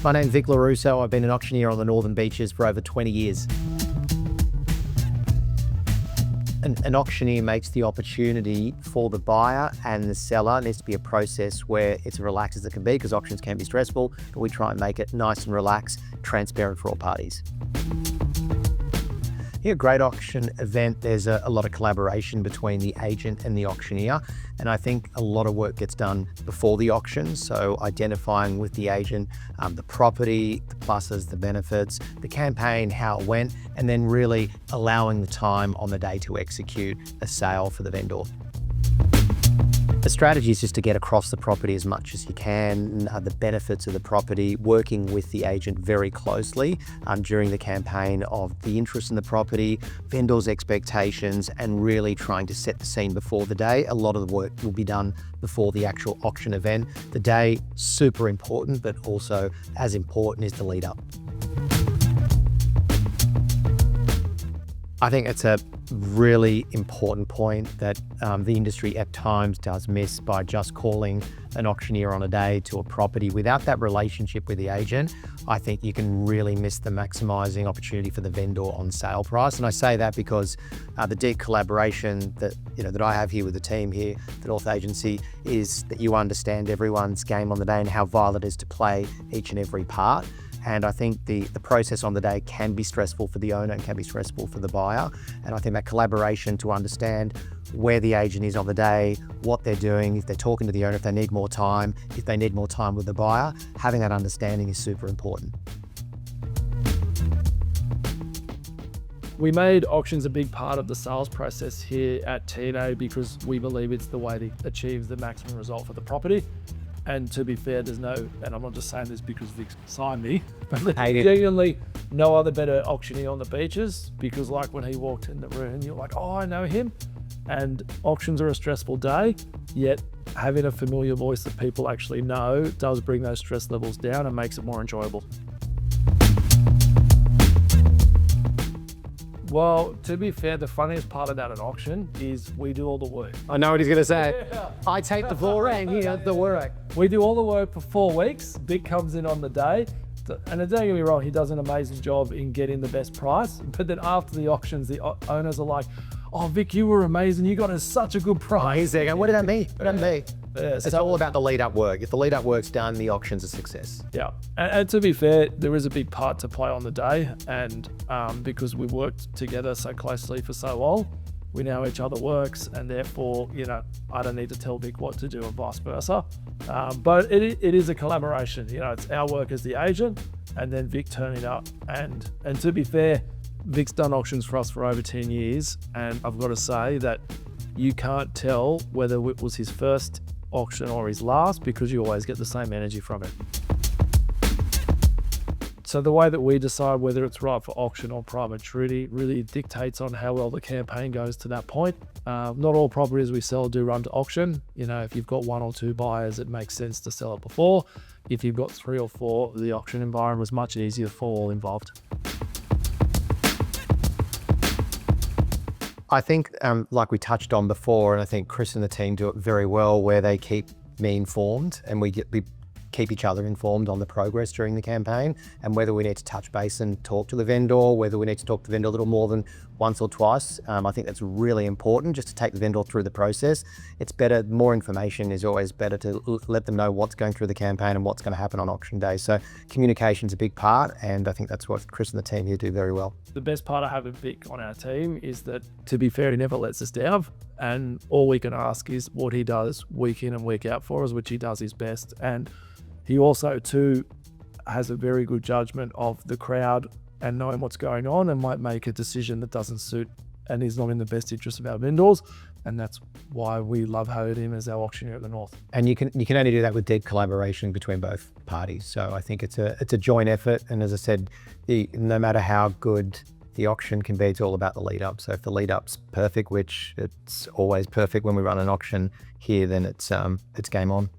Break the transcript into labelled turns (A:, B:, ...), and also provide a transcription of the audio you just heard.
A: My name's Vic Lorusso. I've been an auctioneer on the Northern Beaches for over 20 years. An auctioneer makes the opportunity for the buyer and the seller. It needs to be a process where it's relaxed as it can be, because auctions can be stressful, but we try and make it nice and relaxed, transparent for all parties. In a great auction event, there's a lot of collaboration between the agent and the auctioneer, and I think a lot of work gets done before the auction. So identifying with the agent the property, the pluses, the benefits, the campaign, how it went, and then really allowing the time on the day to execute a sale for the vendor. The strategy is just to get across the property as much as you can, the benefits of the property, working with the agent very closely during the campaign of the interest in the property, vendors' expectations, and really trying to set the scene before the day. A lot of the work will be done before the actual auction event. The day, super important, but also as important is the lead up. I think it's a really important point that the industry at times does miss by just calling an auctioneer on a day to a property. Without that relationship with the agent, I think you can really miss the maximising opportunity for the vendor on sale price. And I say that because the deep collaboration that I have here with the team here, the North Agency, is that you understand everyone's game on the day and how vital it is to play each and every part. And I think the process on the day can be stressful for the owner and can be stressful for the buyer. And I think that collaboration to understand where the agent is on the day, what they're doing, if they're talking to the owner, if they need more time, if they need more time with the buyer, having that understanding is super important.
B: We made auctions a big part of the sales process here at TNA because we believe it's the way to achieve the maximum result for the property. And to be fair, there's no, and I'm not just saying this because Vic signed me, but genuinely no other better auctioneer on the beaches, because like when he walked in the room, you're like, oh, I know him. And auctions are a stressful day, yet having a familiar voice that people actually know does bring those stress levels down and makes it more enjoyable. Well, to be fair, the funniest part about an auction is we do all the work.
A: I know what he's going to say. Yeah. I take the ball and he does the work.
B: We do all the work for 4 weeks. Vic comes in on the day. And don't get me wrong, he does an amazing job in getting the best price. But then after the auctions, the owners are like, oh, Vic, you were amazing. You got us such a good price.
A: He's there going, what did that mean? What did that mean? Yeah, it's all about the lead-up work. If the lead-up work's done, the auction's a success.
B: Yeah, and to be fair, there is a big part to play on the day, and because we worked together so closely for so long, we know each other works, and therefore, I don't need to tell Vic what to do and vice versa. But it is a collaboration. It's our work as the agent, and then Vic turning up. And to be fair, Vic's done auctions for us for over 10 years, and I've got to say that you can't tell whether it was his first auction or his last, because you always get the same energy from it. So the way that we decide whether it's right for auction or private treaty really dictates on how well the campaign goes to that point. Not all properties we sell do run to auction. If you've got 1 or 2 buyers, it makes sense to sell it before. If you've got 3 or 4, the auction environment is much easier for all involved.
A: I think, like we touched on before, and I think Chris and the team do it very well, where they keep me informed and we keep each other informed on the progress during the campaign, and whether we need to touch base and talk to the vendor, whether we need to talk to the vendor a little more than once or twice. I think that's really important, just to take the vendor through the process. It's better, more information is always better, to let them know what's going through the campaign and what's going to happen on auction day. So communication's a big part, and I think that's what Chris and the team here do very well.
B: The best part of having Vic on our team is that, to be fair, he never lets us down, and all we can ask is what he does week in and week out for us, which he does his best. And he also too has a very good judgment of the crowd and knowing what's going on, and might make a decision that doesn't suit and is not in the best interest of our vendors. And that's why we love having him as our auctioneer at the North.
A: And you can only do that with deep collaboration between both parties. So I think it's a joint effort. And as I said, no matter how good the auction can be, it's all about the lead up. So if the lead up's perfect, which it's always perfect when we run an auction here, then it's game on.